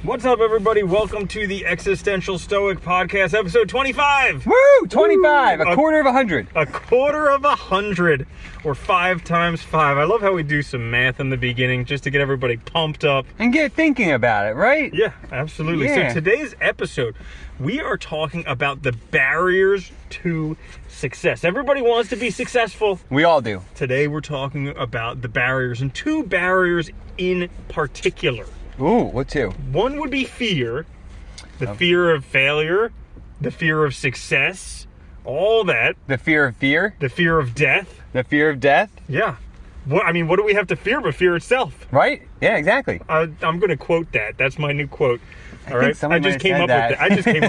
What's up, everybody? Welcome to the Existential Stoic Podcast, episode 25. Woo! 25! A quarter of 100. A quarter of 100, or 5 times 5. I love how we do some math in the beginning just to get everybody pumped up. And get thinking about it, right? Yeah, absolutely. Yeah. So today's episode, we are talking about the barriers to success. Everybody wants to be successful. We all do. Today we're talking about the barriers, and 2 barriers in particular. Ooh, what 2? One would be fear. The fear of failure, the fear of success, all that. The fear of fear. The fear of death. The fear of death. Yeah. What do we have to fear but fear itself? Right? Yeah, exactly. I'm going to quote that. That's my new quote. All right. I just came up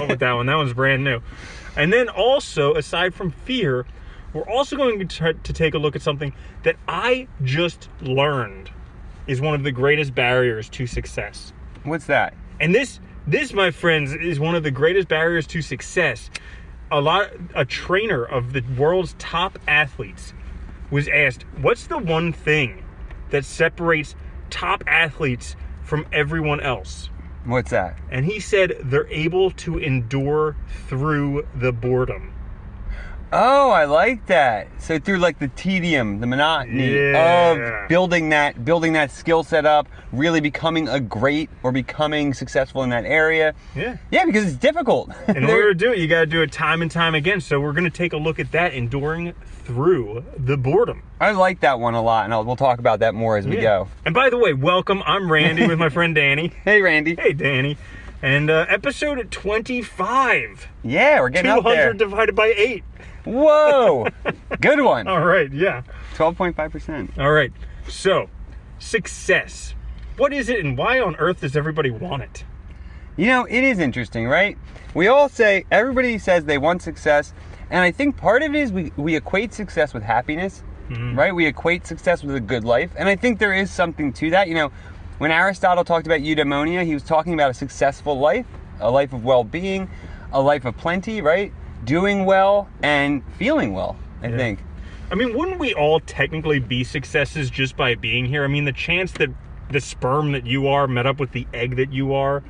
with that one. That one's brand new. And then also, aside from fear, we're also going to try to take a look at something that I just learned is one of the greatest barriers to success. What's that? And this, my friends, is one of the greatest barriers to success. A trainer of the world's top athletes was asked, what's the one thing that separates top athletes from everyone else? What's that? And he said they're able to endure through the boredom. Oh, I like that. So through like the tedium, the monotony of building that skill set up, really becoming becoming successful in that area. Yeah. Yeah, because it's difficult. In order to do it, you got to do it time and time again. So we're going to take a look at that, enduring through the boredom. I like that one a lot, and we'll talk about that more as we go. And by the way, welcome. I'm Randy with my friend Danny. Hey, Randy. Hey, Danny. And episode 25. Yeah, we're getting up there. 200 divided by 8. Whoa! Good one. All right, yeah. 12.5%. All right. So, success. What is it and why on earth does everybody want it? You know, it is interesting, right? Everybody says they want success, and I think part of it is we equate success with happiness, right? We equate success with a good life, and I think there is something to that. You know, when Aristotle talked about eudaimonia, he was talking about a successful life, a life of well-being, a life of plenty, right? Doing well and feeling well, I think. I mean, wouldn't we all technically be successes just by being here? I mean, the chance that the sperm that you are met up with the egg that you are,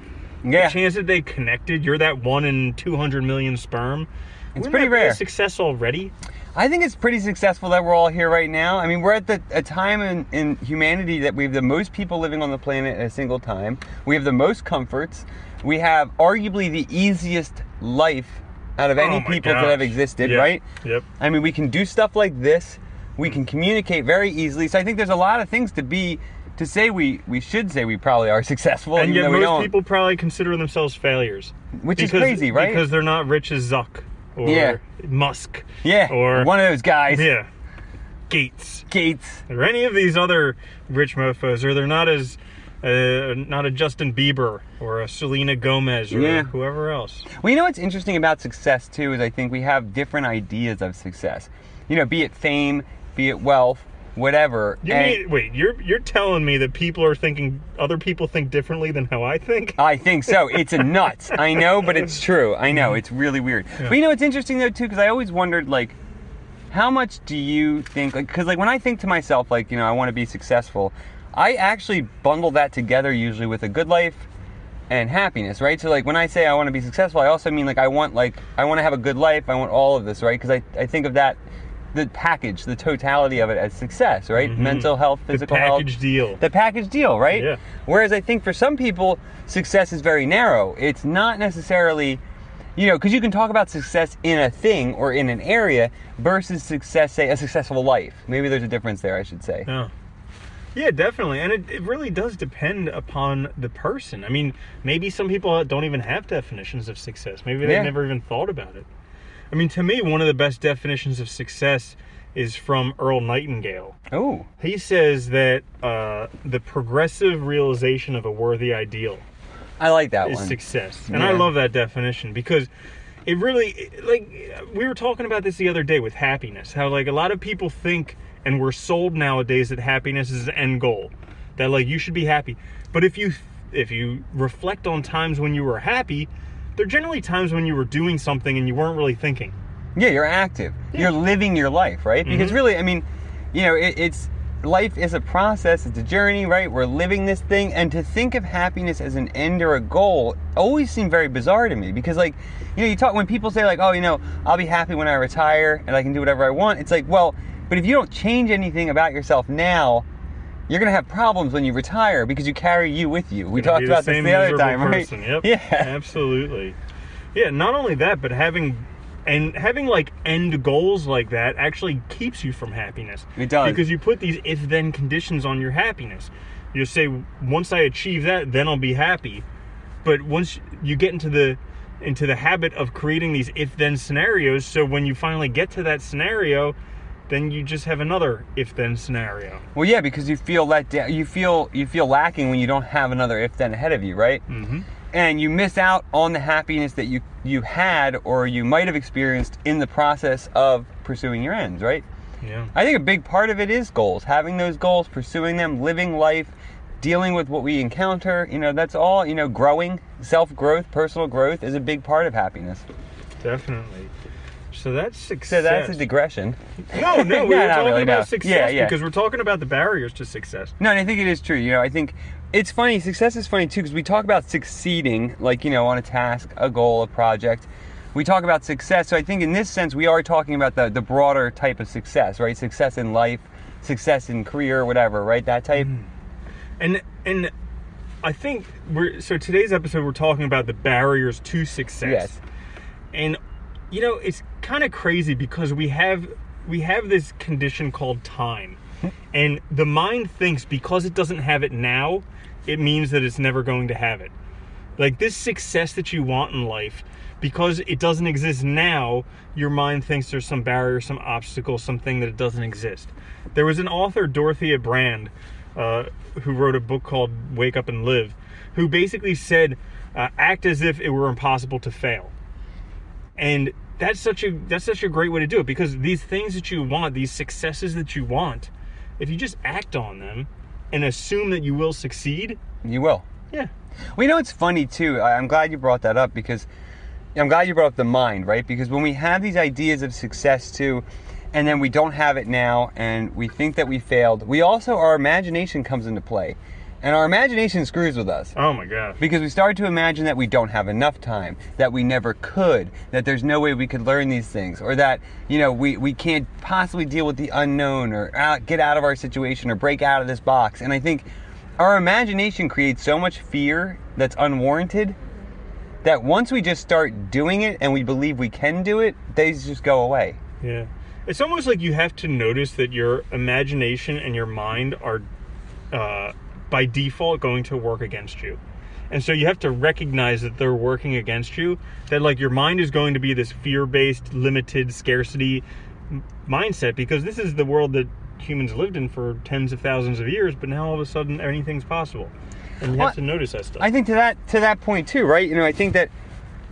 the chance that they connected, you're that 1 in 200 million sperm. It's pretty rare. Be a success already? I think it's pretty successful that we're all here right now. I mean, we're at a time in humanity that we have the most people living on the planet at a single time. We have the most comforts. We have arguably the easiest life out of any people that have existed, right? Yep. I mean, we can do stuff like this. We can communicate very easily. So I think there's a lot of things we should say we probably are successful. And yet most people probably consider themselves failures. Which is crazy, right? Because they're not rich as Zuck or Musk. Yeah, or one of those guys. Yeah. Gates. Or any of these other rich mofos, or they're not as... not a Justin Bieber or a Selena Gomez or whoever else. Well, you know what's interesting about success, too, is I think we have different ideas of success. You know, be it fame, be it wealth, whatever. You're telling me that other people think differently than how I think? I think so. It's a nuts. I know, but it's true. I know. It's really weird. Yeah. But you know, it's interesting, though, too, because I always wondered, like, how much do you think, because when I think to myself, like, you know, I want to be successful, I actually bundle that together usually with a good life and happiness, right? So like when I say I want to be successful, I also mean I want to have a good life. I want all of this, right? Because I think of that, the package, the totality of it as success, right? Mm-hmm. Mental health, physical health. The package deal, right? Yeah. Whereas I think for some people, success is very narrow. It's not necessarily, you know, because you can talk about success in a thing or in an area versus success, say, a successful life. Maybe there's a difference there, I should say. Yeah. Yeah, definitely. And it really does depend upon the person. I mean, maybe some people don't even have definitions of success. Maybe they've never even thought about it. I mean, to me, one of the best definitions of success is from Earl Nightingale. Oh. He says that the progressive realization of a worthy ideal I like that is one. Success. And I love that definition because it really, like, we were talking about this the other day with happiness. How, like, a lot of people think... And we're sold nowadays that happiness is the end goal. That, like, you should be happy. But if you reflect on times when you were happy, they're generally times when you were doing something and you weren't really thinking. Yeah, you're active. Yeah. You're living your life, right? Because really, I mean, you know, it's life is a process, it's a journey, right? We're living this thing, and to think of happiness as an end or a goal always seemed very bizarre to me, because like, you know, you talk, when people say like, oh, you know, I'll be happy when I retire and I can do whatever I want, it's like, well, but if you don't change anything about yourself now, you're going to have problems when you retire because you carry you with you. We talked about this the other time, right? Yep. Yeah. Absolutely. Yeah, not only that, but having like end goals like that actually keeps you from happiness. It does. Because you put these if-then conditions on your happiness. You say, once I achieve that, then I'll be happy. But once you get into the habit of creating these if-then scenarios, so when you finally get to that scenario, then you just have another if-then scenario. Well, yeah, because you feel let down. You feel lacking when you don't have another if-then ahead of you, right? Mm-hmm. And you miss out on the happiness that you had or you might have experienced in the process of pursuing your ends, right? Yeah. I think a big part of it is goals. Having those goals, pursuing them, living life, dealing with what we encounter. You know, that's all. You know, growing, self-growth, personal growth is a big part of happiness. Definitely. So that's success. So that's a digression. No, we were talking about success yeah. because we're talking about the barriers to success. No, and I think it is true. You know, I think it's funny. Success is funny too because we talk about succeeding, like, you know, on a task, a goal, a project. We talk about success. So I think in this sense, we are talking about the broader type of success, right? Success in life, success in career, whatever, right? That type. And I think today's episode, we're talking about the barriers to success. Yes. And you know, it's kind of crazy because we have this condition called time. And the mind thinks because it doesn't have it now, it means that it's never going to have it. Like this success that you want in life, because it doesn't exist now, your mind thinks there's some barrier, some obstacle, something that it doesn't exist. There was an author, Dorothea Brand, who wrote a book called Wake Up and Live, who basically said, act as if it were impossible to fail. And that's such a great way to do it, because these things that you want, these successes that you want, if you just act on them and assume that you will succeed, you will. Yeah. Well, you know, it's funny too. I'm glad you brought that up because I'm glad you brought up the mind, right? Because when we have these ideas of success too, and then we don't have it now and we think that we failed, our imagination comes into play. And our imagination screws with us. Oh my God. Because we start to imagine that we don't have enough time, that we never could, that there's no way we could learn these things, or that, you know, we can't possibly deal with the unknown, or get out of our situation, or break out of this box. And I think our imagination creates so much fear that's unwarranted that once we just start doing it and we believe we can do it, they just go away. Yeah. It's almost like you have to notice that your imagination and your mind are by default going to work against you. And so you have to recognize that they're working against you, that like your mind is going to be this fear-based, limited, scarcity mindset, because this is the world that humans lived in for tens of thousands of years, but now all of a sudden anything's possible. And you have to notice that stuff. I think to that point too, right? You know, I think that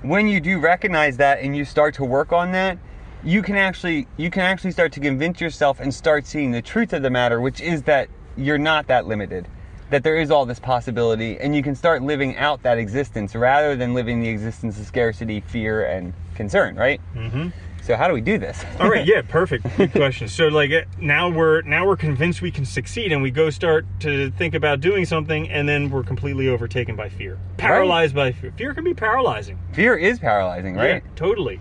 when you do recognize that and you start to work on that, you can actually start to convince yourself and start seeing the truth of the matter, which is that you're not that limited, that there is all this possibility, and you can start living out that existence rather than living the existence of scarcity, fear, and concern, right? Mm-hmm. So how do we do this? All right, yeah, perfect. Good question. So like now we're convinced we can succeed, and we go start to think about doing something, and then we're completely overtaken by fear. Paralyzed by fear. Fear can be paralyzing. Fear is paralyzing, right? Yeah, totally.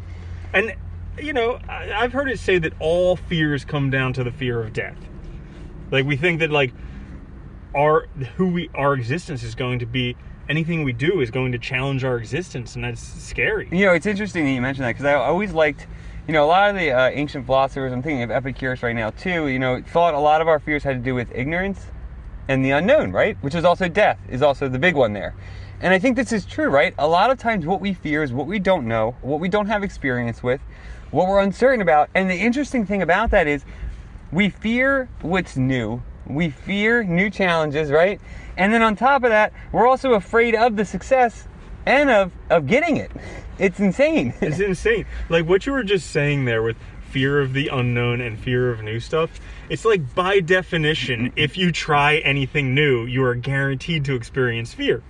And you know, I've heard it say that all fears come down to the fear of death. Like we think that like our existence is going to be, anything we do is going to challenge our existence, and that's scary. You know, it's interesting that you mentioned that, because I always liked, you know, a lot of the ancient philosophers, I'm thinking of Epicurus right now too, you know, thought a lot of our fears had to do with ignorance and the unknown, right? Which is also death, is also the big one there. And I think this is true, right? A lot of times what we fear is what we don't know, what we don't have experience with, what we're uncertain about. And the interesting thing about that is we fear what's new. We fear new challenges, right? And then on top of that, we're also afraid of the success and of getting it. It's insane. It's insane. Like what you were just saying there with fear of the unknown and fear of new stuff, it's like by definition, if you try anything new, you are guaranteed to experience fear.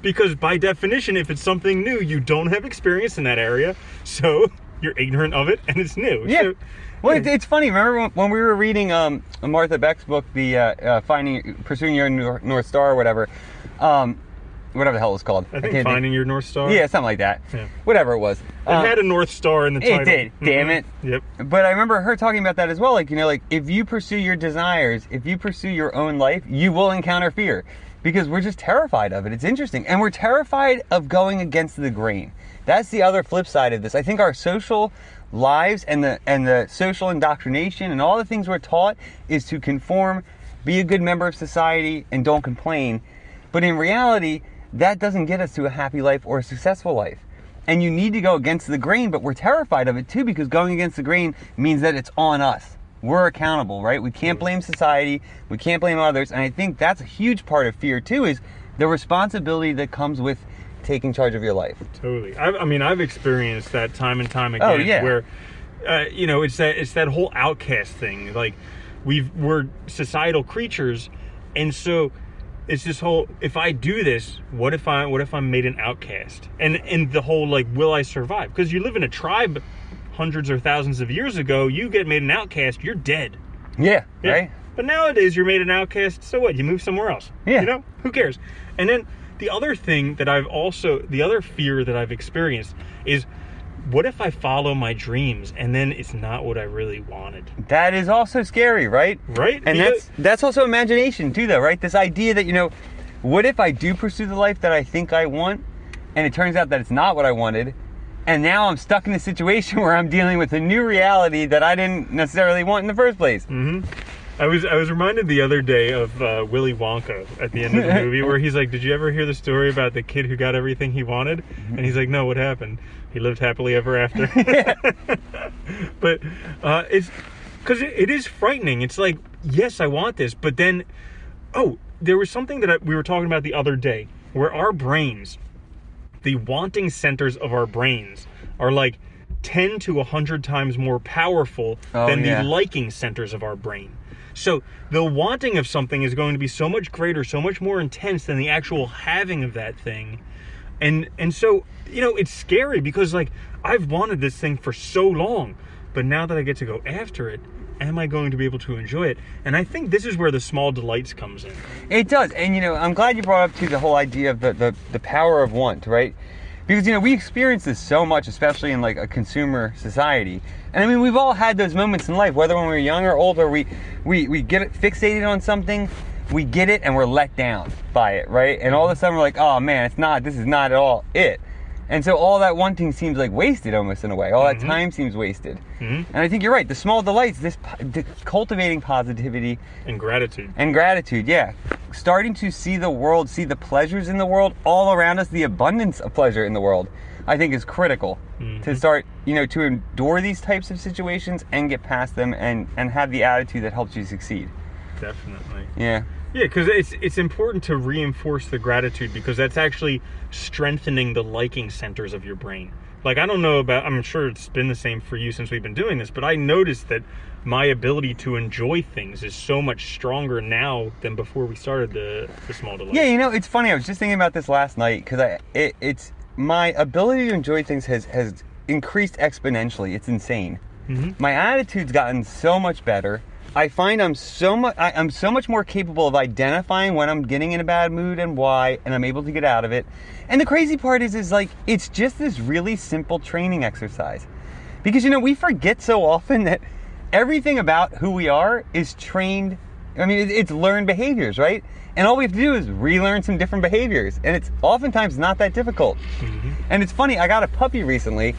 Because by definition, if it's something new, you don't have experience in that area, so you're ignorant of it and it's new. Yeah. So, Well, it's funny. Remember when we were reading Martha Beck's book, the Pursuing Your North Star or whatever, whatever the hell it was called. I think Finding Your North Star. Yeah, something like that. Yeah. Whatever it was. It had a North Star in the title. It did. Damn it. Yep. But I remember her talking about that as well. Like, like if you pursue your desires, if you pursue your own life, you will encounter fear because we're just terrified of it. It's interesting, and we're terrified of going against the grain. That's the other flip side of this. I think our social lives and the social indoctrination and all the things we're taught is to conform, be a good member of society, and don't complain. But in reality, that doesn't get us to a happy life or a successful life. And you need to go against the grain, but we're terrified of it too because going against the grain means that it's on us. We're accountable, right? We can't blame society. We can't blame others. And I think that's a huge part of fear too, is the responsibility that comes with taking charge of your life. Totally. I've experienced that time and time again. Oh, yeah. Where, it's that whole outcast thing. Like, we're societal creatures, and so it's this whole, if I do this, what if I'm made an outcast? And the whole, like, will I survive? Because you live in a tribe hundreds or thousands of years ago, you get made an outcast, you're dead. Yeah. Right? But nowadays, you're made an outcast, so what? You move somewhere else. Yeah. Who cares? And then the other thing that the other fear that I've experienced is, what if I follow my dreams and then it's not what I really wanted? That is also scary, right? Right? And that's also imagination too, though, right? This idea that, what if I do pursue the life that I think I want and it turns out that it's not what I wanted, and now I'm stuck in a situation where I'm dealing with a new reality that I didn't necessarily want in the first place. Mm-hmm. I was reminded the other day of Willy Wonka at the end of the movie where he's like, did you ever hear the story about the kid who got everything he wanted? And he's like, no, what happened? He lived happily ever after. But it's because it is frightening. It's like, yes, I want this. But then, there was something that we were talking about the other day where our brains, the wanting centers of our brains are like 10 to 100 times more powerful than the liking centers of our brain. So the wanting of something is going to be so much greater, so much more intense than the actual having of that thing. And so, it's scary because, like, I've wanted this thing for so long, but now that I get to go after it, am I going to be able to enjoy it? And I think this is where the small delights comes in. It does. And, I'm glad you brought up, too, the whole idea of the power of want, right? Because, we experience this so much, especially in, like, a consumer society. And, I mean, we've all had those moments in life, whether when we were young or older, we get fixated on something, we get it, and we're let down by it, right? And all of a sudden, we're like, oh, man, this is not at all it. And so all that wanting seems like wasted almost in a way. All that time seems wasted. Mm-hmm. And I think you're right. The small delights, cultivating positivity. And gratitude. And gratitude, yeah. Starting to see the world, see the pleasures in the world all around us, the abundance of pleasure in the world, I think is critical to start, to endure these types of situations and get past them and have the attitude that helps you succeed. Definitely. Yeah. Yeah, because it's important to reinforce the gratitude because that's actually strengthening the liking centers of your brain. Like, I'm sure it's been the same for you since we've been doing this, but I noticed that my ability to enjoy things is so much stronger now than before we started the small delights. Yeah, it's funny. I was just thinking about this last night because it's my ability to enjoy things has increased exponentially. It's insane. Mm-hmm. My attitude's gotten so much better. I find I'm so much more capable of identifying when I'm getting in a bad mood and why, and I'm able to get out of it. And the crazy part is like, it's just this really simple training exercise. Because, we forget so often that everything about who we are is trained. I mean, it's learned behaviors, right? And all we have to do is relearn some different behaviors. And it's oftentimes not that difficult. Mm-hmm. And it's funny, I got a puppy recently,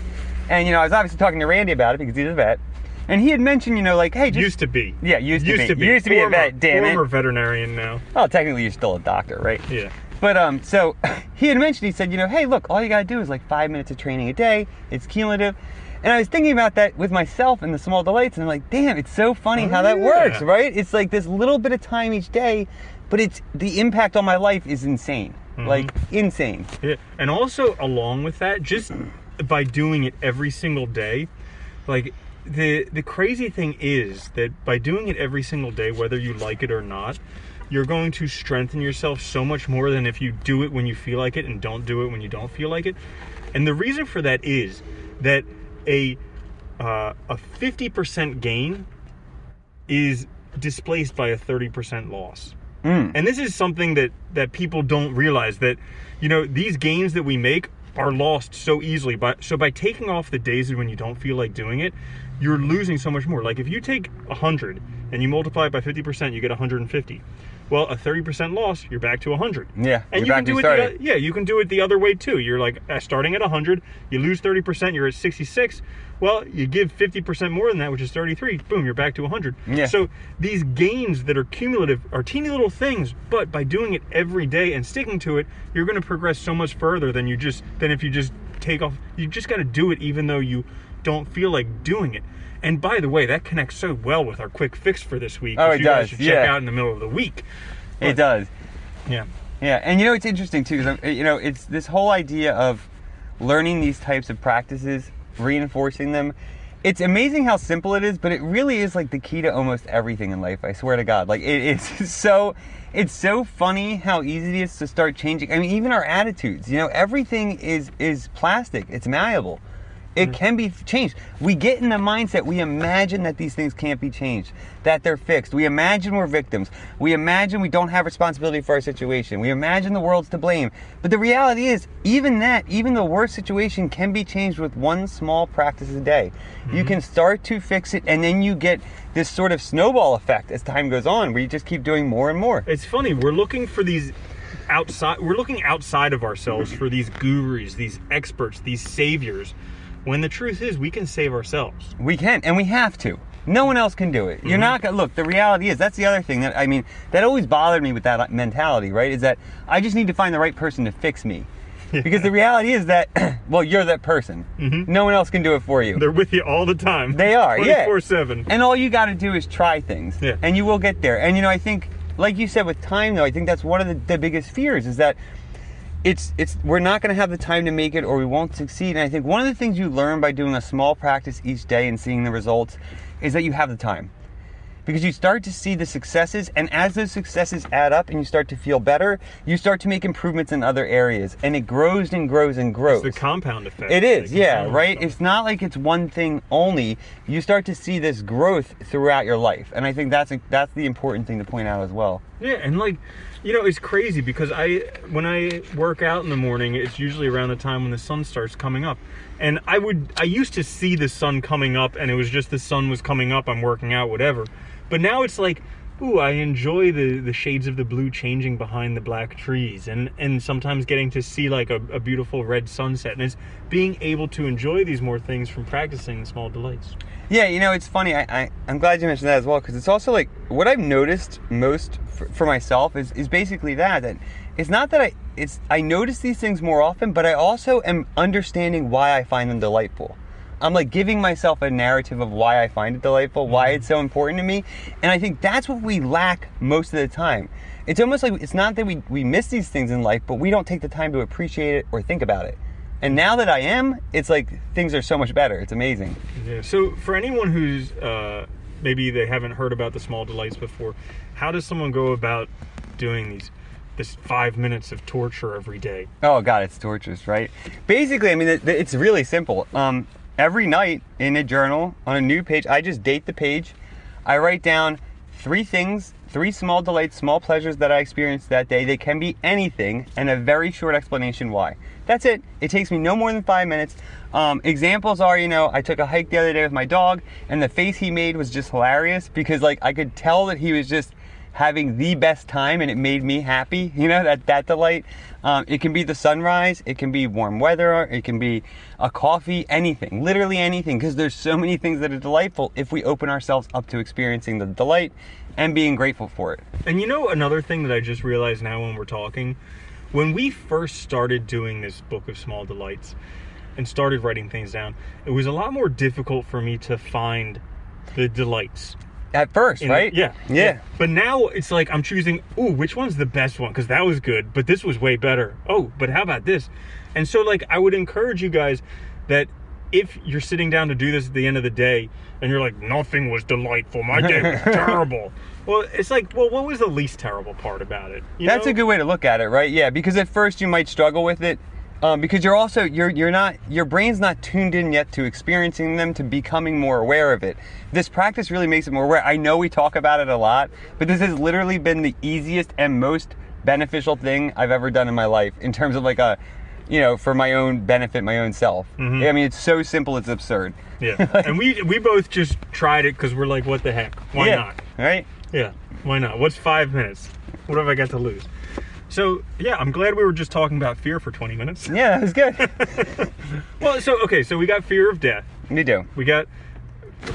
and, I was obviously talking to Randy about it because he's a vet. And he had mentioned, like, hey, used to be. Yeah, used to be. Used to be a vet, damn it. Former veterinarian now. Well, technically you're still a doctor, right? Yeah. But, so, he had mentioned, he said, hey, look, all you gotta do is like 5 minutes of training a day. It's cumulative. And I was thinking about that with myself and the small delights, and I'm like, damn, it's so funny how that works, right? It's like this little bit of time each day, but the impact on my life is insane. Mm-hmm. Like, insane. Yeah. And also, along with that, just by doing it every single day, like, the crazy thing is that by doing it every single day, whether you like it or not, you're going to strengthen yourself so much more than if you do it when you feel like it and don't do it when you don't feel like it. And the reason for that is that a a 50% gain is displaced by a 30% loss. And this is something that people don't realize, that, you know, these gains that we make are lost so easily. So by taking off the days when you don't feel like doing it, you're losing so much more. Like if you take 100 and you multiply it by 50%, you get 150. Well, a 30% loss, you're back to 100. Yeah, and you can do it. You can do it the other way too. You're like starting at 100, you lose 30%, you're at 66. Well, you give 50% more than that, which is 33. Boom, you're back to 100. Yeah. So these gains that are cumulative are teeny little things, but by doing it every day and sticking to it, you're going to progress so much further than if you just take off. You just got to do it, even though you don't feel like doing it. And by the way, that connects so well with our quick fix for this week. Oh, it you does. Guys should check out in the middle of the week. But, it does. Yeah. Yeah, and you know, it's interesting too, because it's this whole idea of learning these types of practices, reinforcing them. It's amazing how simple it is, but it really is like the key to almost everything in life. I swear to God. Like it's so funny how easy it is to start changing. I mean, even our attitudes. You know, everything is plastic. It's malleable. It can be changed. We get in the mindset, we imagine that these things can't be changed, that they're fixed. We imagine we're victims. We imagine we don't have responsibility for our situation. We imagine the world's to blame. But the reality is, even the worst situation can be changed with one small practice a day. You can start to fix it, and then you get this sort of snowball effect as time goes on, where you just keep doing more and more. It's funny, we're looking outside of ourselves for these gurus, these experts, these saviors, when the truth is we can save ourselves. We can, and we have to. No one else can do it. You're not gonna look. The reality is, that's the other thing that always bothered me with that mentality, right? Is that I just need to find the right person to fix me, because the reality is that, well, you're that person. No one else can do it for you. They're with you all the time. They are, 24/7. And all you got to do is try things, and you will get there. And I think, like you said with time, though, I think that's one of the biggest fears, is that we're not going to have the time to make it, or we won't succeed. And I think one of the things you learn by doing a small practice each day and seeing the results is that you have the time, because you start to see the successes, and as those successes add up and you start to feel better, you start to make improvements in other areas, and it grows and grows and grows. It's the compound effect. It is, yeah, right? It's not like it's one thing only. You start to see this growth throughout your life, and I think that's the important thing to point out as well. Yeah, and it's crazy, because when I work out in the morning, it's usually around the time when the sun starts coming up. And I used to see the sun coming up, and it was just the sun was coming up, I'm working out, whatever. But now it's like, ooh, I enjoy the shades of the blue changing behind the black trees, and sometimes getting to see like a beautiful red sunset. And it's being able to enjoy these more things from practicing the small delights. Yeah, it's funny. I'm glad you mentioned that as well, because it's also like what I've noticed most for myself is basically that it's not that I notice these things more often, but I also am understanding why I find them delightful. I'm like giving myself a narrative of why I find it delightful, why it's so important to me. And I think that's what we lack most of the time. It's almost like it's not that we miss these things in life, but we don't take the time to appreciate it or think about it. And now that I am, it's like things are so much better. It's amazing. Yeah. So for anyone who's maybe they haven't heard about the small delights before, how does someone go about doing this 5 minutes of torture every day? Oh God, it's torturous, right? Basically, I mean, it's really simple. Every night in a journal on a new page, I just date the page. I write down 3 things, 3 small delights, small pleasures that I experienced that day. They can be anything, and a very short explanation why. That's it. It takes me no more than 5 minutes. Examples are, I took a hike the other day with my dog, and the face he made was just hilarious, because like I could tell that he was just having the best time, and it made me happy. That delight. It can be the sunrise, it can be warm weather, it can be a coffee, anything, literally anything, because there's so many things that are delightful if we open ourselves up to experiencing the delight and being grateful for it. And another thing that I just realized now when we're talking, when we first started doing this book of small delights and started writing things down, it was a lot more difficult for me to find the delights. At first, right? Yeah. But now it's like I'm choosing, which one's the best one? Because that was good, but this was way better. Oh, but how about this? And so like I would encourage you guys that if you're sitting down to do this at the end of the day and you're like, nothing was delightful, my day was terrible. Well, it's like, what was the least terrible part about it? That's a good way to look at it, right? Yeah, because at first you might struggle with it. Because you're also you're not, your brain's not tuned in yet to experiencing them, to becoming more aware of it. This practice really makes it more aware. I know we talk about it a lot, but this has literally been the easiest and most beneficial thing I've ever done in my life in terms of like a, you know, for my own benefit, my own self. I mean, it's so simple, it's absurd. Yeah. And we both just tried it because we're like, what the heck? Why not? Right? Yeah. Why not? What's 5 minutes? What have I got to lose? So, yeah, I'm glad we were just talking about fear for 20 minutes. Yeah, that was good. Well, so we got fear of death. We do. We got...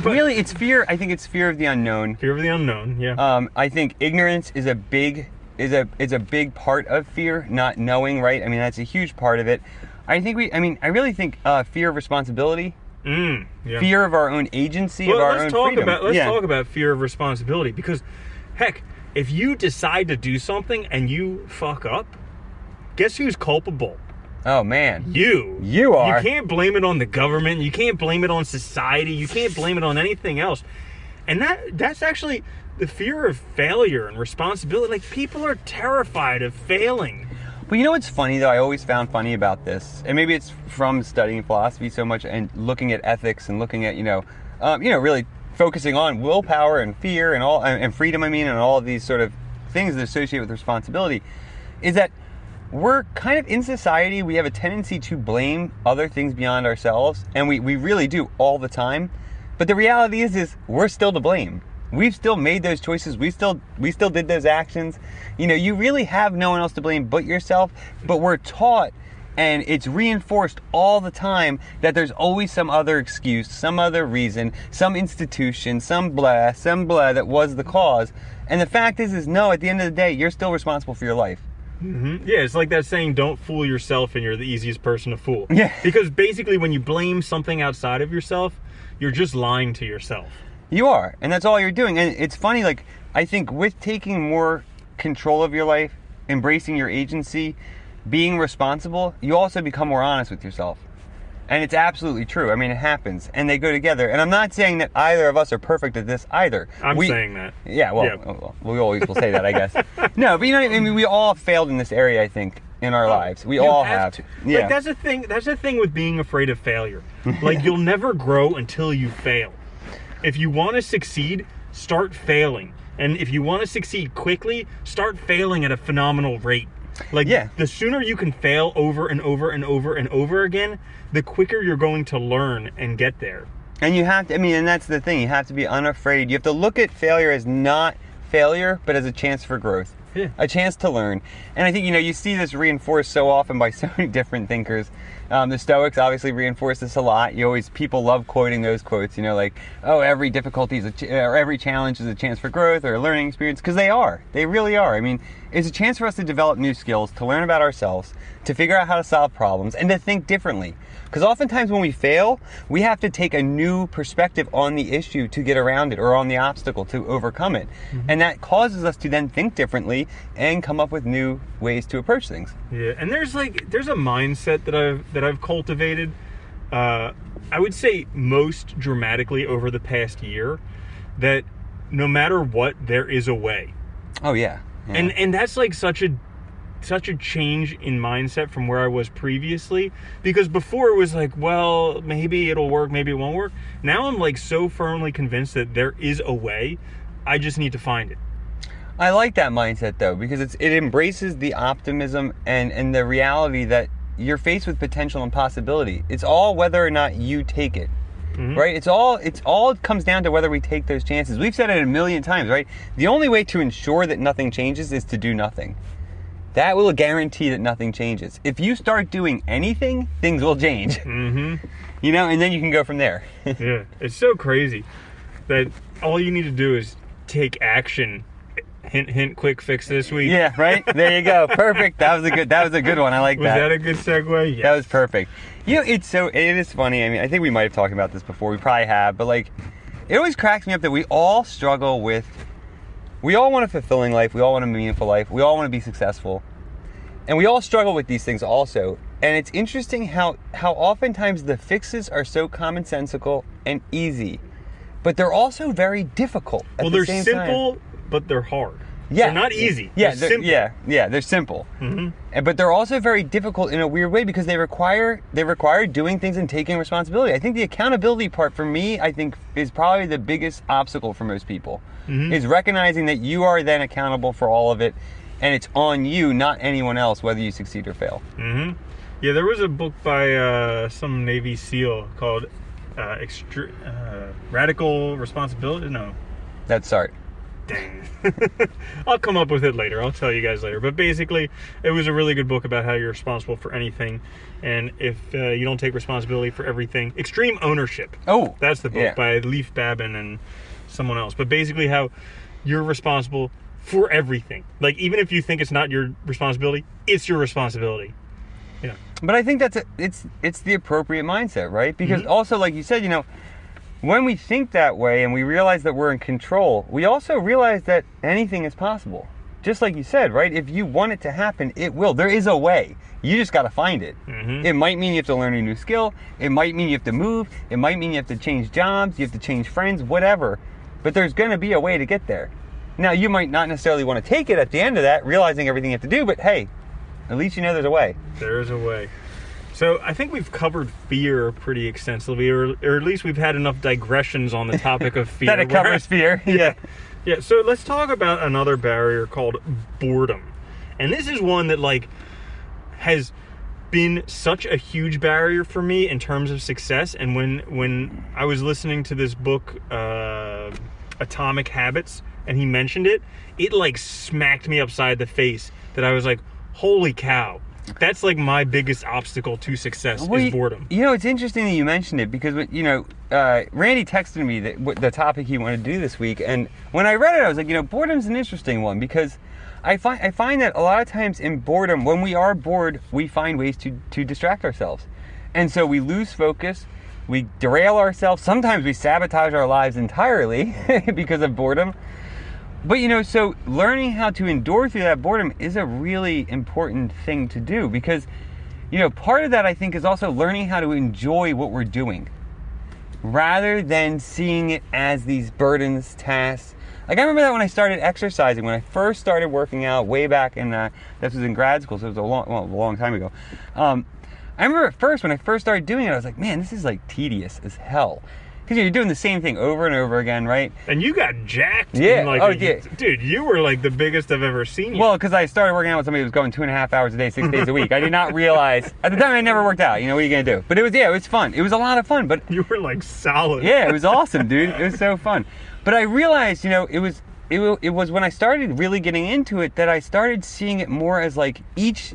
Really, it's fear. I think it's fear of the unknown. Fear of the unknown, yeah. I think ignorance is a big part of fear, not knowing, right? I mean, that's a huge part of it. I really think fear of responsibility, Yeah. fear of our own agency, well, of our own freedom. Let's talk about fear of responsibility, because, heck, if you decide to do something and you fuck up, guess who's culpable? Oh, man. You are. You can't blame it on the government. You can't blame it on society. You can't blame it on anything else. And that's actually the fear of failure and responsibility. Like, people are terrified of failing. Well, you know what's funny, though? I always found funny about this, and maybe it's from studying philosophy so much and looking at ethics and looking at, really focusing on willpower and fear and all, and freedom, and all of these sort of things that associate with responsibility, is that we're kind of, in society, we have a tendency to blame other things beyond ourselves, and we really do all the time. But the reality is we're still to blame. We've still made those choices. We still did those actions. You know, you really have no one else to blame but yourself. But we're taught, and it's reinforced all the time, that there's always some other excuse, some other reason, some institution, some blah that was the cause. And the fact is no, at the end of the day, you're still responsible for your life. Mm-hmm. Yeah, it's like that saying, don't fool yourself and you're the easiest person to fool. Yeah. Because basically when you blame something outside of yourself, you're just lying to yourself. You are, and that's all you're doing. And it's funny, like, I think with taking more control of your life, embracing your agency, being responsible, you also become more honest with yourself. And it's absolutely true. I mean, it happens, and they go together. And I'm not saying that either of us are perfect at this either. I'm saying that. Yeah, well, we always will say that, I guess. No, but you know what I mean? We all failed in this area, I think, in our lives. We all have. Yeah. Like, that's the thing with being afraid of failure. Like, you'll never grow until you fail. If you want to succeed, start failing. And if you want to succeed quickly, start failing at a phenomenal rate. Like, the sooner you can fail over and over and over and over again, the quicker you're going to learn and get there. And you have to, and that's the thing, you have to be unafraid. You have to look at failure as not failure, but as a chance for growth. Yeah. A chance to learn. And I think, you see this reinforced so often by so many different thinkers. The Stoics obviously reinforce this a lot. People love quoting those quotes, like, oh, every difficulty is or every challenge is a chance for growth or a learning experience, because they really are. I mean, it's a chance for us to develop new skills, to learn about ourselves, to figure out how to solve problems, and to think differently. Because oftentimes when we fail, we have to take a new perspective on the issue to get around it, or on the obstacle to overcome it. Mm-hmm. And that causes us to then think differently and come up with new ways to approach things. Yeah, and there's a mindset that I've cultivated, I would say most dramatically over the past year, that no matter what, there is a way. Oh yeah. And that's like such a change in mindset from where I was previously, because before it was like, well, maybe it'll work, maybe it won't work. Now I'm like so firmly convinced that there is a way. I just need to find it. I like that mindset though, because it embraces the optimism and the reality that you're faced with potential and possibility. It's all whether or not you take it. Mm-hmm. Right? It all comes down to whether we take those chances. We've said it a million times, right? The only way to ensure that nothing changes is to do nothing. That will guarantee that nothing changes. If you start doing anything, things will change. Mm-hmm. And then you can go from there. Yeah, it's so crazy that all you need to do is take action. Hint, hint, quick fix this week. Yeah, right? There you go. Perfect. That was a good one. I like that. Was that a good segue? Yes. That was perfect. It is funny. I mean, I think we might have talked about this before. We probably have, but like, it always cracks me up that we all struggle with, we all want a fulfilling life. We all want a meaningful life. We all want to be successful. And we all struggle with these things also. And it's interesting how oftentimes the fixes are so commonsensical and easy, but they're also very difficult at the same time. Well, they're simple, but they're hard. Yeah. They're not easy. Yeah, they're simple. they're simple. Mm-hmm. But they're also very difficult in a weird way because they require doing things and taking responsibility. I think the accountability part for me, I think, is probably the biggest obstacle for most people. Mm-hmm. Is recognizing that you are then accountable for all of it, and it's on you, not anyone else, whether you succeed or fail. Mm-hmm. Yeah, there was a book by some Navy SEAL called Radical Responsibility. No. That's art. Dang. I'll come up with it later. I'll tell you guys later. But basically, it was a really good book about how you're responsible for anything. And if you don't take responsibility for everything, Extreme Ownership. Oh. That's the book by Leif Babin and someone else. But basically how you're responsible for everything. Like, even if you think it's not your responsibility, it's your responsibility. Yeah. But I think it's the appropriate mindset, right? Because also, like you said, when we think that way and we realize that we're in control, we also realize that anything is possible. Just like you said, right? If you want it to happen, it will. There is a way. You just got to find it. Mm-hmm. It might mean you have to learn a new skill. It might mean you have to move. It might mean you have to change jobs. You have to change friends, whatever. But there's going to be a way to get there. Now, you might not necessarily want to take it at the end of that, realizing everything you have to do, but hey, at least you know there's a way. There is a way. So I think we've covered fear pretty extensively, or at least we've had enough digressions on the topic of fear. That it covers fear. Yeah. Yeah, so let's talk about another barrier called boredom. And this is one that, like, has been such a huge barrier for me in terms of success. And when I was listening to this book, Atomic Habits, and he mentioned it, it, like, smacked me upside the face that I was like, holy cow. That's like my biggest obstacle to success is boredom. It's interesting that you mentioned it because, Randy texted me the topic he wanted to do this week. And when I read it, I was like, boredom's an interesting one because I find that a lot of times in boredom, when we are bored, we find ways to distract ourselves. And so we lose focus, we derail ourselves. Sometimes we sabotage our lives entirely because of boredom. But, so learning how to endure through that boredom is a really important thing to do because, part of that, I think, is also learning how to enjoy what we're doing rather than seeing it as these burdens, tasks. Like, I remember that when I started exercising, when I first started working out way back in, this was in grad school, so it was a long time ago. I remember at first, when I first started doing it, I was like, man, this is, like, tedious as hell. Because you're doing the same thing over and over again, right? And you got jacked. Yeah. Dude, you were like the biggest I've ever seen you. Well, because I started working out with somebody who was going 2.5 hours a day, 6 days a week. I did not realize at the time I never worked out. What are you gonna do? But it was fun. It was a lot of fun. But you were like solid. Yeah, it was awesome, dude. It was so fun. But I realized, it was when I started really getting into it that I started seeing it more as like each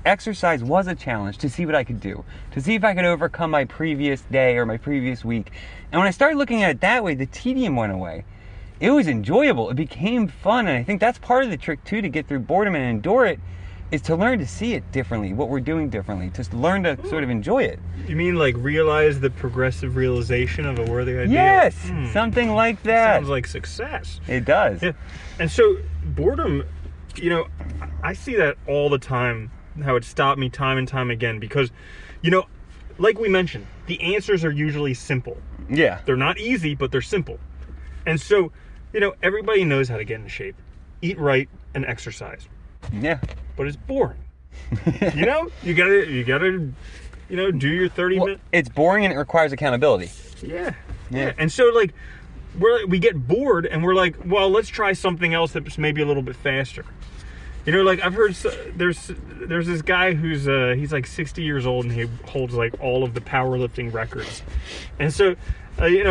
exercise was a challenge to see what I could do, to see if I could overcome my previous day or my previous week. And when I started looking at it that way, the tedium went away. It was enjoyable. It became fun. And I think that's part of the trick too, to get through boredom and endure it, is to learn to see it differently, what we're doing differently, to learn to sort of enjoy it. You mean like realize the progressive realization of a worthy idea? Yes, something like that. Sounds like success. It does. Yeah. And so boredom, I see that all the time, how it stopped me time and time again because, like we mentioned, the answers are usually simple. Yeah. They're not easy, but they're simple. And so, everybody knows how to get in shape. Eat right and exercise. Yeah. But it's boring. You gotta, do your 30 minutes. It's boring and it requires accountability. Yeah. And so, like, we get bored and we're like, well, let's try something else that's maybe a little bit faster. Like I've heard there's this guy who's he's like 60 years old and he holds like all of the powerlifting records. And so,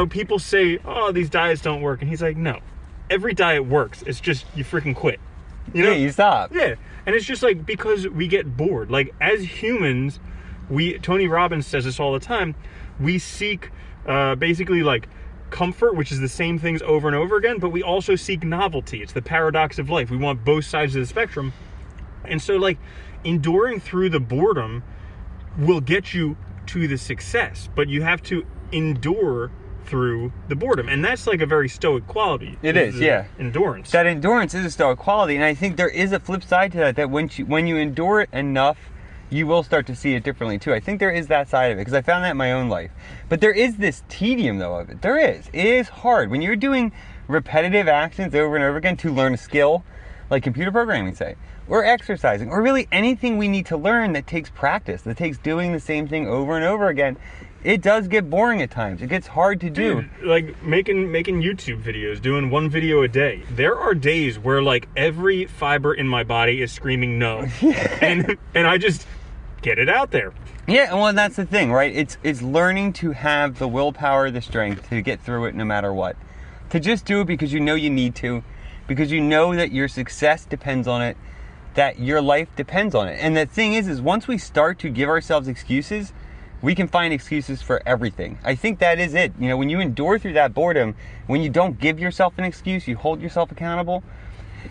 people say, oh, these diets don't work. And he's like, no, every diet works. It's just you freaking quit. Yeah, you stop. Yeah. And it's just like because we get bored. Like as humans, Tony Robbins says this all the time, we seek basically like comfort, which is the same things over and over again, but we also seek novelty. It's the paradox of life. We want both sides of the spectrum. And so like enduring through the boredom will get you to the success, but you have to endure through the boredom. And that's like a very stoic quality. It is, yeah. Endurance. That endurance is a stoic quality. And I think there is a flip side to that when you endure it enough, you will start to see it differently too. I think there is that side of it because I found that in my own life. But there is this tedium though of it. There is. It is hard. When you're doing repetitive actions over and over again to learn a skill, like computer programming, say, or exercising, or really anything we need to learn that takes practice, that takes doing the same thing over and over again, it does get boring at times. It gets hard to do. Dude, like making YouTube videos, doing one video a day. There are days where like every fiber in my body is screaming no, and I just get it out there. Yeah, well, that's the thing, right? It's learning to have the willpower, the strength to get through it no matter what. To just do it because you know you need to, because you know that your success depends on it, that your life depends on it. And the thing is once we start to give ourselves excuses, we can find excuses for everything. I think that is it. You know, when you endure through that boredom, when you don't give yourself an excuse, you hold yourself accountable,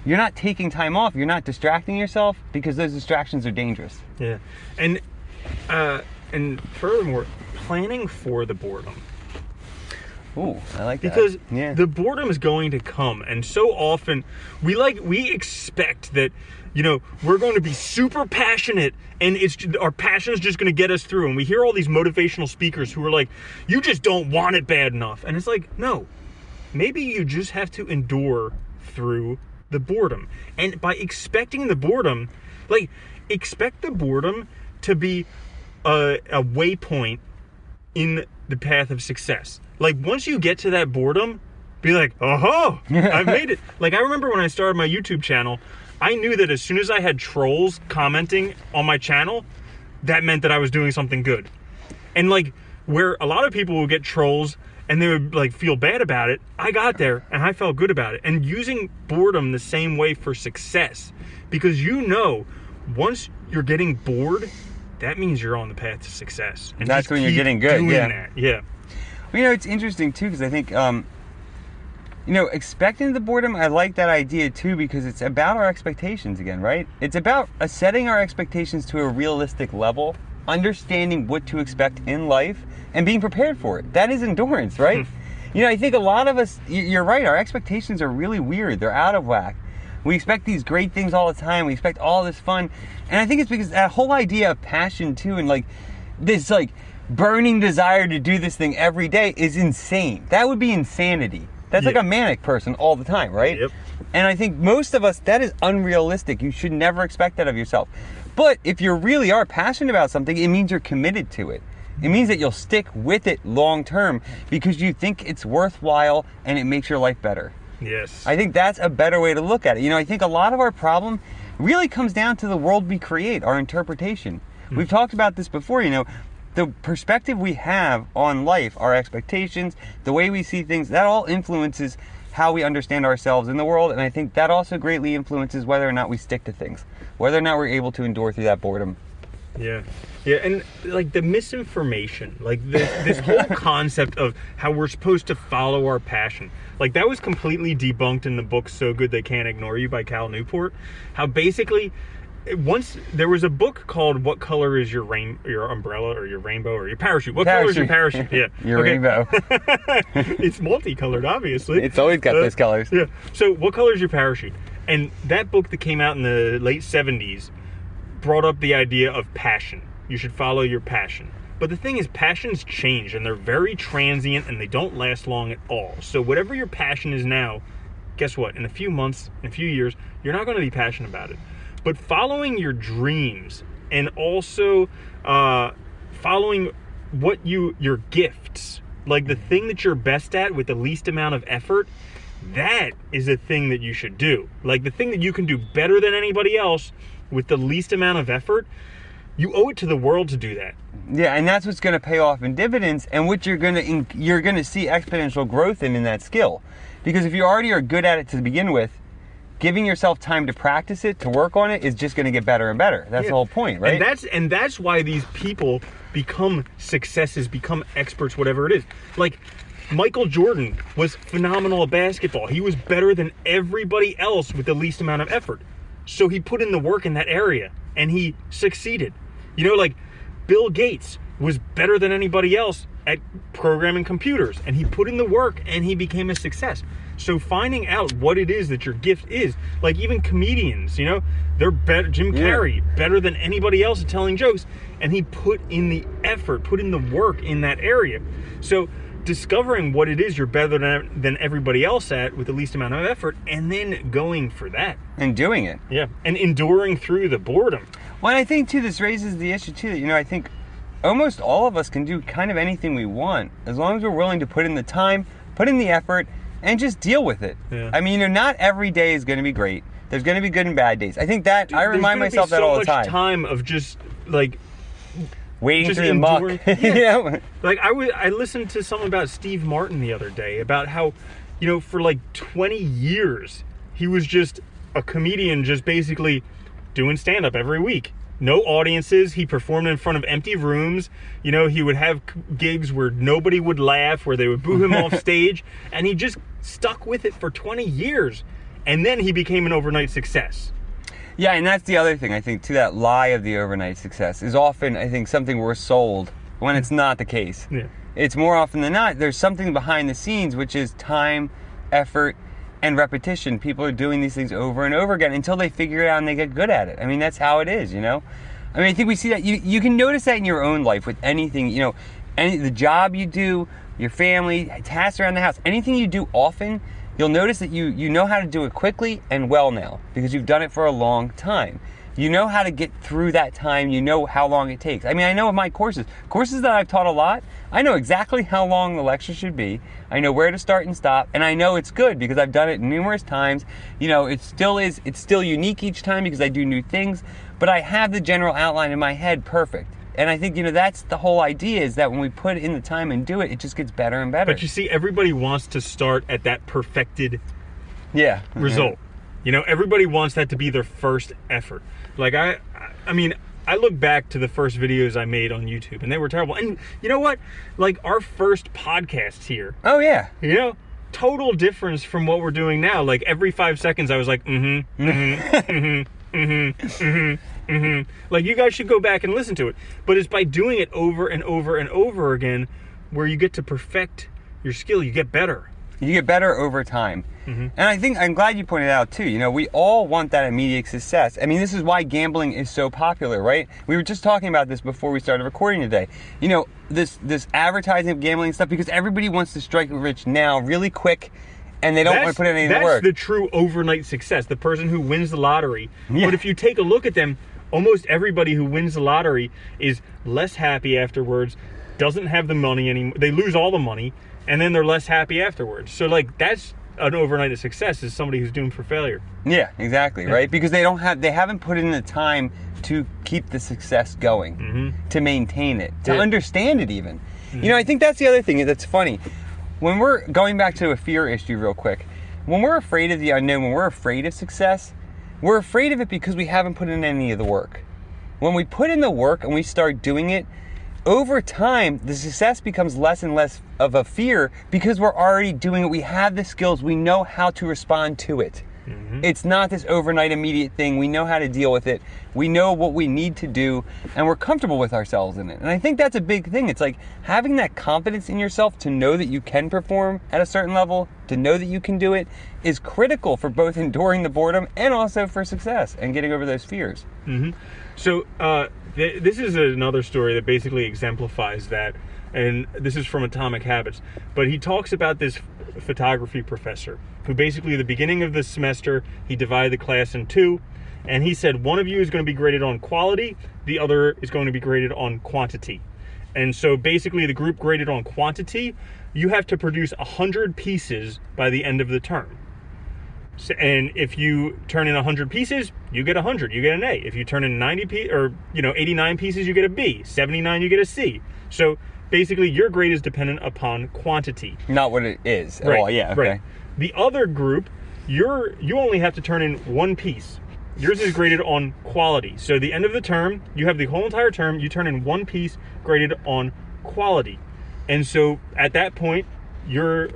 you're not taking time off, you're not distracting yourself, because those distractions are dangerous. Yeah. And furthermore, planning for the boredom. Ooh, I like that. Because yeah. the boredom is going to come, and so often we expect that, you know, we're going to be super passionate, and our passion is just going to get us through. And we hear all these motivational speakers who are like, you just don't want it bad enough. And it's like, no, maybe you just have to endure through the boredom. And by expecting the boredom, like, expect the boredom to be a waypoint in the path of success. Like, once you get to that boredom, be like, oh, I've made it. Like, I remember when I started my YouTube channel, I knew that as soon as I had trolls commenting on my channel, that meant that I was doing something good. And like, where a lot of people would get trolls and they would like feel bad about it, I got there and I felt good about it. And using boredom the same way for success, because you know, once you're getting bored, that means you're on the path to success. And that's when you're getting good. Yeah. That. Yeah. Well, you know, it's interesting too, because I think, you know, expecting the boredom, I like that idea too, because it's about our expectations again, right? It's about setting our expectations to a realistic level, understanding what to expect in life, and being prepared for it. That is endurance, right? You know, I think a lot of us, you're right, our expectations are really weird. They're out of whack. We expect these great things all the time. We expect all this fun. And I think it's because that whole idea of passion too, and like this like burning desire to do this thing every day is insane. That would be insanity. That's like a manic person all the time, right? Yep. And I think most of us, that is unrealistic. You should never expect that of yourself. But if you really are passionate about something, it means you're committed to it. It means that you'll stick with it long term because you think it's worthwhile and it makes your life better. Yes. I think that's a better way to look at it. You know, I think a lot of our problem really comes down to the world we create, our interpretation. We've talked about this before, you know, the perspective we have on life, our expectations, the way we see things, that all influences how we understand ourselves in the world. And I think that also greatly influences whether or not we stick to things, whether or not we're able to endure through that boredom. Yeah. Yeah, and like the misinformation, like this whole concept of how we're supposed to follow our passion, like that was completely debunked in the book So Good They Can't Ignore You by Cal Newport. How basically, once there was a book called What Color is Your Umbrella or Your Rainbow or Your Parachute? What color is your parachute? Yeah. Your rainbow. It's multicolored, obviously. It's always got those colors. Yeah. So what color is your parachute? And that book that came out in the late 70s brought up the idea of passion. You should follow your passion. But the thing is, passions change and they're very transient and they don't last long at all. So whatever your passion is now, guess what? In a few months, in a few years, you're not going to be passionate about it. But following your dreams and also following your gifts, like the thing that you're best at with the least amount of effort, that is a thing that you should do. Like the thing that you can do better than anybody else with the least amount of effort, you owe it to the world to do that. Yeah, and that's what's going to pay off in dividends, and what you're going to see exponential growth in that skill. Because if you already are good at it to begin with, giving yourself time to practice it, to work on it, is just going to get better and better. That's the whole point, right? And that's why these people become successes, become experts, whatever it is. Like Michael Jordan was phenomenal at basketball. He was better than everybody else with the least amount of effort. So he put in the work in that area and he succeeded. You know, like Bill Gates was better than anybody else at programming computers and he put in the work and he became a success. So finding out what it is that your gift is, like even comedians, you know, they're better. Jim Carrey, better than anybody else at telling jokes, and he put in the effort, put in the work in that area. So discovering what it is you're better than everybody else at with the least amount of effort, and then going for that. And doing it. Yeah, and enduring through the boredom. Well, I think, too, this raises the issue, too, that, I think almost all of us can do kind of anything we want, as long as we're willing to put in the time, put in the effort, and just deal with it. Yeah. I mean, not every day is going to be great. There's going to be good and bad days. I think that, I remind myself that all the time. There's time of just, like... Wading through the muck. Yeah. Like, I listened to something about Steve Martin the other day, about how, for like 20 years, he was just a comedian just basically doing stand-up every week. No audiences. He performed in front of empty rooms. He would have gigs where nobody would laugh, where they would boo him off stage, and he just stuck with it for 20 years. And then he became an overnight success. Yeah, and that's the other thing, I think, to that lie of the overnight success is often, I think, something we're sold when it's not the case. Yeah. It's more often than not, there's something behind the scenes, which is time, effort, and repetition. People are doing these things over and over again until they figure it out and they get good at it. I mean, that's how it is, I think we see that. You can notice that in your own life with anything, the job you do, your family, tasks around the house, anything you do often, you'll notice that you know how to do it quickly and well now because you've done it for a long time. You know how to get through that time. You know how long it takes. I mean, I know of my courses that I've taught a lot, I know exactly how long the lecture should be. I know where to start and stop, and I know it's good because I've done it numerous times. It's still unique each time because I do new things, but I have the general outline in my head perfect. And I think, that's the whole idea, is that when we put in the time and do it, it just gets better and better. But you see, everybody wants to start at that perfected result. Yeah. Everybody wants that to be their first effort. Like, I mean, I look back to the first videos I made on YouTube, and they were terrible. And you know what? Like, our first podcast here. Oh, yeah. Total difference from what we're doing now. Like, every 5 seconds, I was like, like, you guys should go back and listen to it. But it's by doing it over and over and over again where you get to perfect your skill. You get better. You get better over time. And I think, I'm glad you pointed out too, we all want that immediate success. I mean, this is why gambling is so popular, right? We were just talking about this before we started recording today. This advertising of gambling stuff, because everybody wants to strike rich now really quick, and they don't want to put in any work. That's the true overnight success, the person who wins the lottery. Yeah. But if you take a look at them, almost everybody who wins the lottery is less happy afterwards, doesn't have the money anymore. They lose all the money, and then they're less happy afterwards. So, like, that's an overnight of success, is somebody who's doomed for failure. Yeah, exactly, right? Because they haven't put in the time to keep the success going, to maintain it, to understand it even. I think that's the other thing that's funny. When we're going back to a fear issue real quick, when we're afraid of the unknown, when we're afraid of success, we're afraid of it because we haven't put in any of the work. When we put in the work and we start doing it, over time, the success becomes less and less of a fear because we're already doing it. We have the skills. We know how to respond to it. It's not this overnight immediate thing. We know how to deal with it. We know what we need to do, and we're comfortable with ourselves in it. And I think that's a big thing. It's like having that confidence in yourself to know that you can perform at a certain level, to know that you can do it, is critical for both enduring the boredom and also for success and getting over those fears. So this is another story that basically exemplifies that, and this is from Atomic Habits. But he talks about this photography professor who basically at the beginning of the semester, he divided the class in two, and he said one of you is going to be graded on quality, the other is going to be graded on quantity. And so basically the group graded on quantity, you have to produce 100 pieces by the end of the term. So, and if you turn in 100 pieces, you get 100, you get an A. If you turn in 89 pieces, you get a B. 79, you get a C. So basically your grade is dependent upon quantity. Not what it is at all. Yeah, okay. Right. The other group, you only have to turn in one piece. Yours is graded on quality. So the end of the term, you have the whole entire term, you turn in one piece graded on quality. And so at that point, your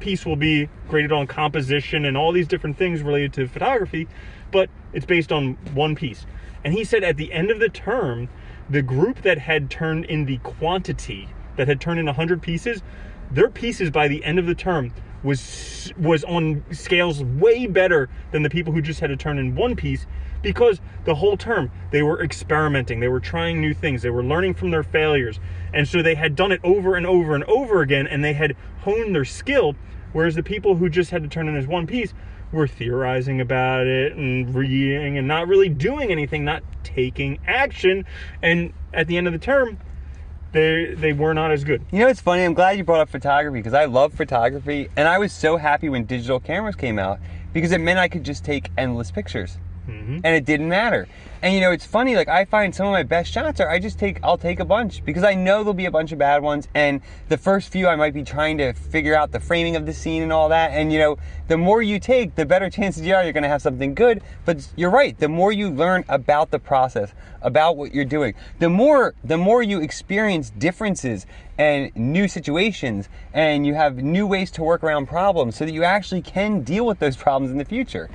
piece will be graded on composition and all these different things related to photography, but it's based on one piece. And he said at the end of the term, the group that had turned in the quantity, that had turned in 100 pieces, their pieces by the end of the term was on scales way better than the people who just had to turn in one piece, because the whole term they were experimenting, they were trying new things, they were learning from their failures, and so they had done it over and over and over again, and they had honed their skill. Whereas the people who just had to turn in as one piece were theorizing about it and reading and not really doing anything, not taking action, and at the end of the term they were not as good. You know, it's funny, I'm glad you brought up photography, because I love photography, and I was so happy when digital cameras came out, because it meant I could just take endless pictures. And it didn't matter. And you know, it's funny, like I find some of my best shots are I'll take a bunch, because I know there'll be a bunch of bad ones, and the first few I might be trying to figure out the framing of the scene and all that, and you know, the more you take, the better chances you are you're going to have something good. But you're right, the more you learn about the process, about what you're doing, the more you experience differences and new situations, and you have new ways to work around problems so that you actually can deal with those problems in the future.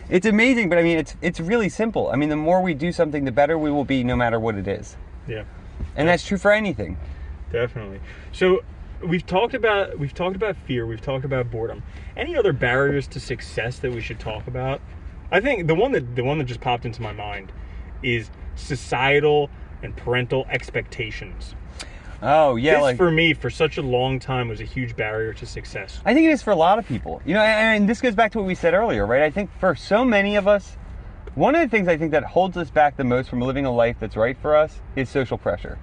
It's amazing, but I mean, it's really simple. I mean, the more we do something, the better we will be, no matter what it is. Yeah. And that's true for anything. Definitely. So we've talked about fear, we've talked about boredom. Any other barriers to success that we should talk about? I think the one that just popped into my mind is societal and parental expectations. Oh, yeah. This, for me, for such a long time, was a huge barrier to success. I think it is for a lot of people. You know, and this goes back to what we said earlier, right? I think for so many of us, one of the things I think that holds us back the most from living a life that's right for us is social pressure.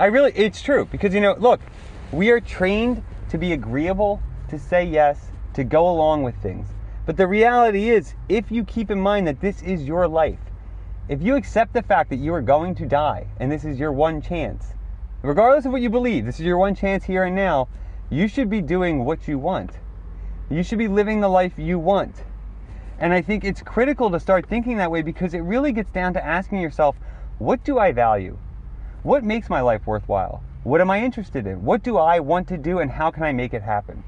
It's true. Because, you know, look, we are trained to be agreeable, to say yes, to go along with things. But the reality is, if you keep in mind that this is your life, if you accept the fact that you are going to die, and this is your one chance, regardless of what you believe, this is your one chance here and now, you should be doing what you want. You should be living the life you want. And I think it's critical to start thinking that way, because it really gets down to asking yourself, what do I value? What makes my life worthwhile? What am I interested in? What do I want to do, and how can I make it happen?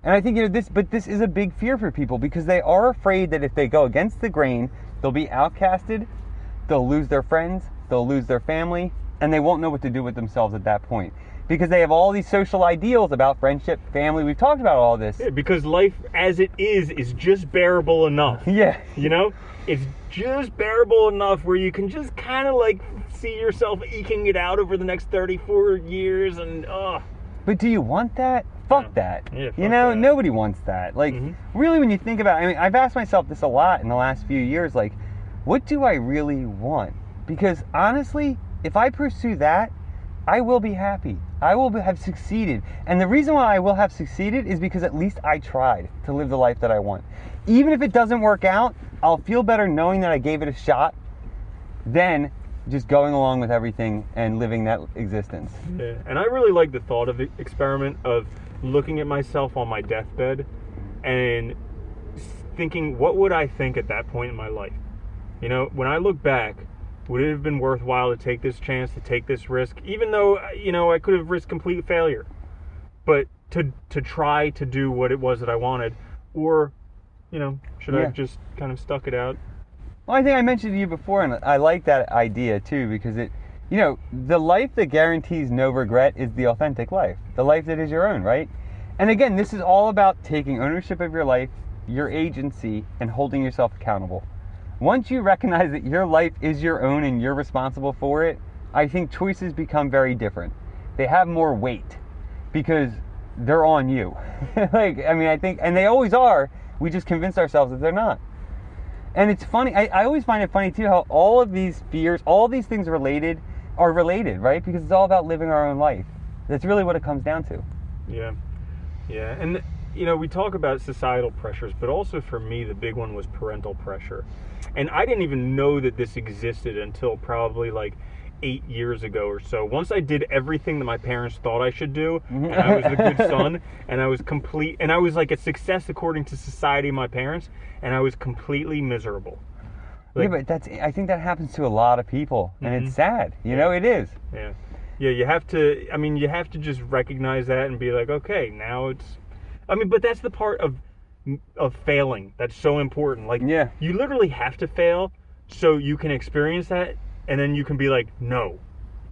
And I think, you know, this is a big fear for people, because they are afraid that if they go against the grain, they'll be outcasted, they'll lose their friends, they'll lose their family, and they won't know what to do with themselves at that point, because they have all these social ideals about friendship, family. We've talked about all this. Yeah, because life as it is just bearable enough. Yeah. You know? It's just bearable enough where you can just kind of like see yourself eking it out over the next 34 years and, But do you want that? Fuck that. Yeah, fuck you know, that. Nobody wants that. Like, really, when you think about it, I mean, I've asked myself this a lot in the last few years, like, what do I really want? Because honestly, if I pursue that, I will be happy. I will have succeeded. And the reason why I will have succeeded is because at least I tried to live the life that I want. Even if it doesn't work out, I'll feel better knowing that I gave it a shot than just going along with everything and living that existence. Yeah, and I really like the thought of the experiment of looking at myself on my deathbed and thinking, what would I think at that point in my life? You know, when I look back, would it have been worthwhile to take this chance, to take this risk, even though, you know, I could have risked complete failure, but to try to do what it was that I wanted? Or, you know, should I have just kind of stuck it out? Well, I think I mentioned to you before, and I like that idea too, because it, you know, the life that guarantees no regret is the authentic life, the life that is your own, right? And again, this is all about taking ownership of your life, your agency, and holding yourself accountable. Once you recognize that your life is your own and you're responsible for it, I think choices become very different. They have more weight because they're on you. Like, I mean, I think, and they always are, we just convince ourselves that they're not. And it's funny, I always find it funny too how all of these fears, all these things are related, right? Because it's all about living our own life. That's really what it comes down to. Yeah. Yeah. And, you know, we talk about societal pressures, but also for me, the big one was parental pressure. And I didn't even know that this existed until probably like 8 years ago or so. Once I did everything that my parents thought I should do, and I was a good son, and I was like a success according to society and my parents, and I was completely miserable. Like, yeah, but I think that happens to a lot of people, and it's sad. You know, it is. Yeah. Yeah, you have to just recognize that and be like, okay, now it's, but that's the part of failing that's so important. Like, you literally have to fail so you can experience that, and then you can be like, no,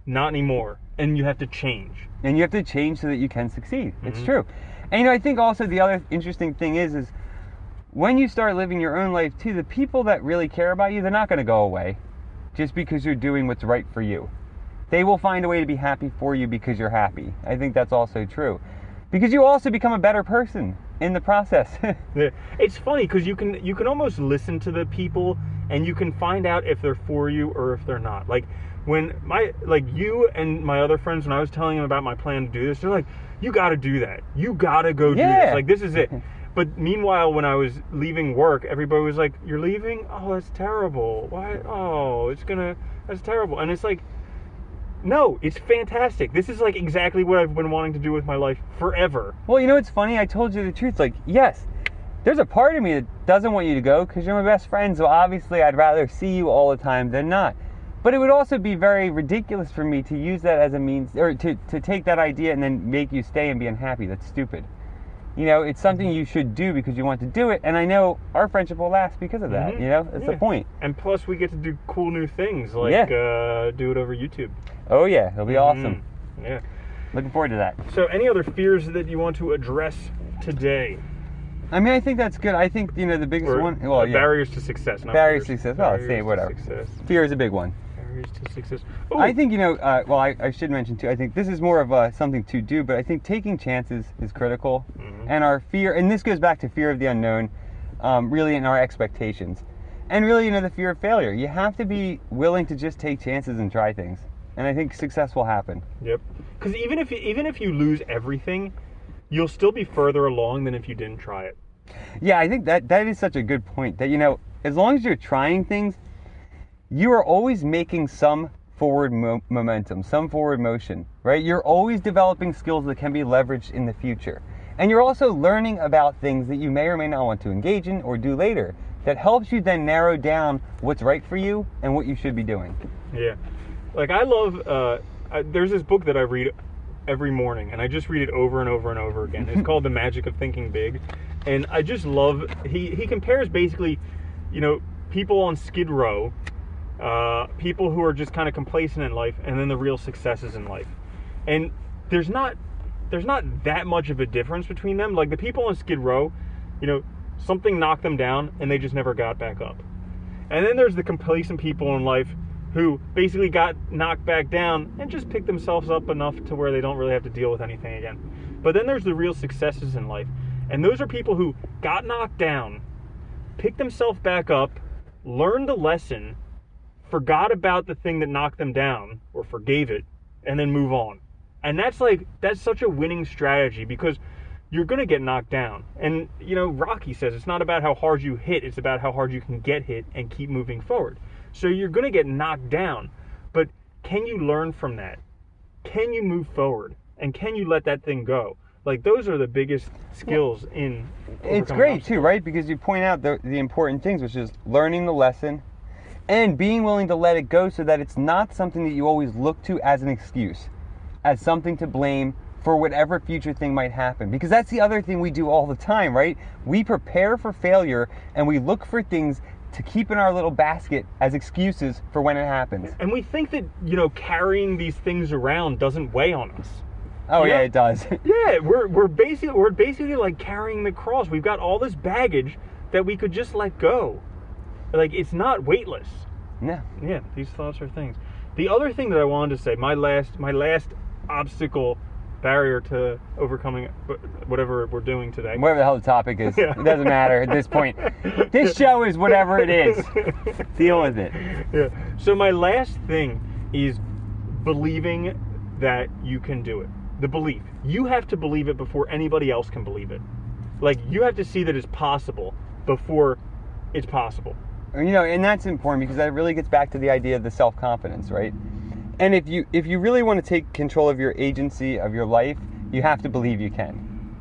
not anymore, and you have to change. And you have to change so that you can succeed. It's Mm-hmm. true. And I think also the other interesting thing is when you start living your own life too, the people that really care about you, they're not going to go away just because you're doing what's right for you. They will find a way to be happy for you because you're happy. I think that's also true. Because you also become a better person in the process. Yeah. It's funny because you can almost listen to the people and you can find out if they're for you or if they're not. Like when you and my other friends, when I was telling them about my plan to do this, they're like, you got to do that. You got to go do this. Like, this is it. But meanwhile, when I was leaving work, everybody was like, you're leaving? Oh, that's terrible. Why? Oh, that's terrible. And it's like, no, it's fantastic. This is like exactly what I've been wanting to do with my life forever. Well, you know what's funny? I told you the truth. Like, yes, there's a part of me that doesn't want you to go because you're my best friend. So obviously I'd rather see you all the time than not. But it would also be very ridiculous for me to use that as a means, or to take that idea and then make you stay and be unhappy. That's stupid. You know, it's something you should do because you want to do it. And I know our friendship will last because of that. Mm-hmm. You know, that's the point. And plus we get to do cool new things like do it over YouTube. Oh yeah, it'll be awesome. Yeah. Looking forward to that. So any other fears that you want to address today? I mean, I think that's good. I think, the biggest one... Well, barriers to success. Not barriers fears. to success. Well, say whatever. Fear is a big one. Barriers to success. Ooh. I think, I should mention too, I think this is more of something to do, but I think taking chances is critical. Mm-hmm. And our fear, and this goes back to fear of the unknown, really in our expectations. And really, the fear of failure. You have to be willing to just take chances and try things. And I think success will happen. Yep. Because even if you lose everything, you'll still be further along than if you didn't try it. Yeah, I think that is such a good point. That, as long as you're trying things, you are always making some forward momentum, some forward motion, right? You're always developing skills that can be leveraged in the future. And you're also learning about things that you may or may not want to engage in or do later that helps you then narrow down what's right for you and what you should be doing. Yeah. Like, I love, there's this book that I read every morning, and I just read it over and over and over again. It's called The Magic of Thinking Big. And I just love, he compares basically, people on Skid Row, people who are just kind of complacent in life, and then the real successes in life. And there's not that much of a difference between them. Like, the people on Skid Row, something knocked them down, and they just never got back up. And then there's the complacent people in life who basically got knocked back down and just picked themselves up enough to where they don't really have to deal with anything again. But then there's the real successes in life. And those are people who got knocked down, picked themselves back up, learned the lesson, forgot about the thing that knocked them down, or forgave it, and then move on. And that's such a winning strategy because you're going to get knocked down. And, Rocky says it's not about how hard you hit, it's about how hard you can get hit and keep moving forward. So you're going to get knocked down, but can you learn from that? Can you move forward? And can you let that thing go? Like, those are the biggest skills in overcoming It's great obstacles. too, right? Because you point out the important things, which is learning the lesson and being willing to let it go so that it's not something that you always look to as an excuse, as something to blame for whatever future thing might happen. Because that's the other thing we do all the time, right? We prepare for failure and we look for things to keep in our little basket as excuses for when it happens. And we think that, carrying these things around doesn't weigh on us. Oh yeah, it does. Yeah, we're basically like carrying the cross. We've got all this baggage that we could just let go. Like, it's not weightless. No. Yeah, these thoughts are things. The other thing that I wanted to say, my last obstacle, barrier to overcoming whatever we're doing today. Whatever the hell the topic is. Yeah. It doesn't matter at this point. This show is whatever it is. Deal with it. Yeah. So my last thing is believing that you can do it. The belief. You have to believe it before anybody else can believe it. Like, you have to see that it's possible before it's possible. And that's important because that really gets back to the idea of the self-confidence, right? And if you really want to take control of your agency, of your life, you have to believe you can.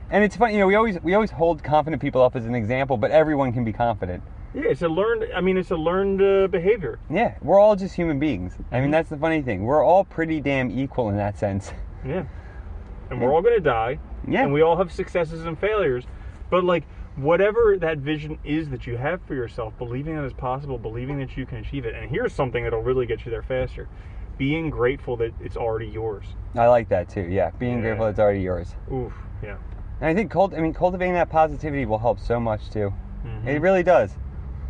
And it's funny, we always hold confident people up as an example, but everyone can be confident. Yeah, it's a learned behavior. Yeah, we're all just human beings. I mean, that's the funny thing. We're all pretty damn equal in that sense. Yeah. And we're all going to die. Yeah. And we all have successes and failures. But, like, whatever that vision is that you have for yourself, believing that it's possible, believing that you can achieve it. And here's something that'll really get you there faster. being grateful that it's already yours. I like that too. Yeah, being grateful it's already yours. Oof, yeah. And I think cultivating that positivity will help so much too. Mm-hmm. It really does.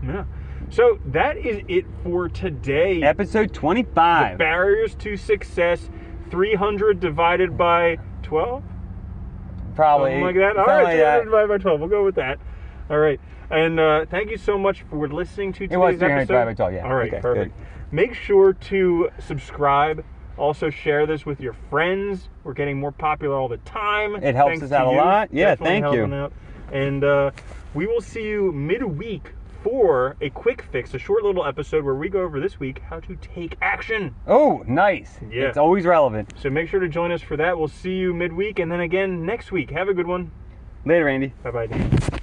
Yeah. So that is it for today. Episode 25. The barriers to success, 300 divided by 12? Probably. Something like that. All right, 300 divided by 12. We'll go with that. All right. And thank you so much for listening to today's episode. It was 300 episode. divided by 12, yeah. All right, okay, perfect. Good. Make sure to subscribe. Also share this with your friends. We're getting more popular all the time. It helps us out a lot. Yeah, thank you. Out. And we will see you midweek for a quick fix, a short little episode where we go over this week how to take action. Oh, nice. Yeah. It's always relevant. So make sure to join us for that. We'll see you midweek and then again next week. Have a good one. Later, Andy. Bye-bye.